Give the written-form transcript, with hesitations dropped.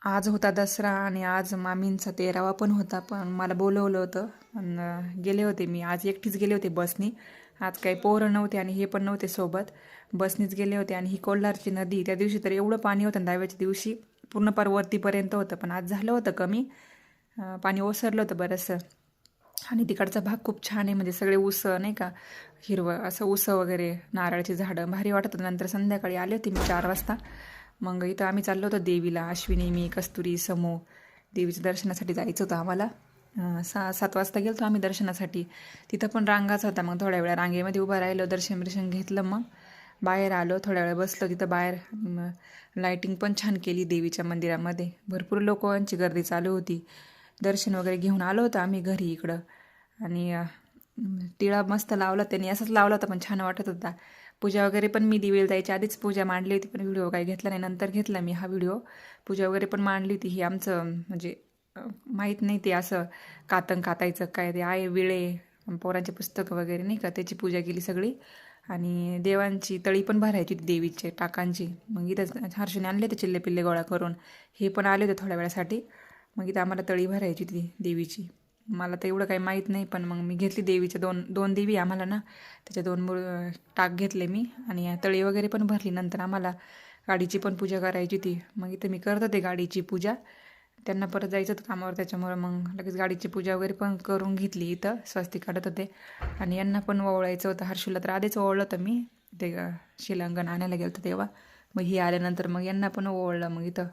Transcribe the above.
आज होता दसरा आणि आज मामींचा 13वा पण होता. पण मला बोलवलं होतं पण गेले होते. मी आज एकटीच गेले होते बसनी. आज काही पोरं नव्हते आणि हे पण नव्हते सोबत. बसनीच गेले होते. आणि ही कोल्हारची नदी, त्या दिवशी तर एवढं पाणी होतं ना, दहाव्याच्या दिवशी पूर्ण पार वरतीपर्यंत होतं. पण आज झालं होतं कमी. पाणी ओसरलं होतं बरंचसं. आणि तिकडचा भाग खूप छान आहे, म्हणजे सगळे ऊस नाही का, हिरवं असं ऊस वगैरे, नारळाची झाडं भारी वाटत होतं. नंतर संध्याकाळी आले होते मी 4 वाजता. मग इथं आम्ही चाललो होतो देवीला, अश्विनी, मी, कस्तुरी, समू. देवीच्या दर्शनासाठी जायचं होतं आम्हाला. 6-7 वाजता गेलो होतो आम्ही दर्शनासाठी. तिथं पण रांगाच होता. मग थोड्या वेळा रांगेमध्ये उभं राहिलो, दर्शन घेतलं. मग बाहेर आलो, थोड्या वेळ बसलो तिथं बाहेर. लाईटिंग पण छान केली देवीच्या मंदिरामध्ये. भरपूर लोकांची गर्दी चालू होती. दर्शन वगैरे घेऊन आलो होतो आम्ही घरी इकडं. आणि टिळा मस्त लावला त्यांनी, असंच लावला होता पण छान वाटत होता. पूजा वगैरे पण मी दिवेला जायच्या आधीच पूजा मांडली होती, पण व्हिडिओ काही घेतला नाही. नंतर घेतला मी हा व्हिडिओ. पूजा वगैरे पण मांडली होती. ही आमचं म्हणजे माहीत नाही ते असं कातंग कातायचं काय ते आहे, विळे, पोरांचे पुस्तकं वगैरे नाही का, त्याची पूजा केली सगळी. आणि देवांची तळी पण भरायची होती देवीचे टाकांची. मग इथं हर्षूने आणले होते चिल्ले पिल्ले गोळा करून. हे पण आले होते थोड्या वेळासाठी. मग इथं आम्हाला तळी भरायची होती देवीची. मला तर एवढं काही माहीत नाही, पण मग मी घेतली देवीच्या दोन देवी आम्हाला ना, त्याच्या 2 टाक घेतले मी. आणि तळी वगैरे पण भरली. नंतर आम्हाला गाडीची पण पूजा करायची होती. मग इथं मी करत होते गाडीची पूजा. त्यांना परत जायचं होतं कामावर, त्याच्यामुळं मग लगेच गाडीची पूजा वगैरे पण करून घेतली. इथं स्वस्तिक काढत होते. आणि यांना पण ओवळायचं होतं. हर्षूला तर आधीच ओवळलं होतं मी, ते शिलांगण आणायला गेलं होतं तेव्हा. मग ही आल्यानंतर मग यांना पण ओवळलं. मग इथं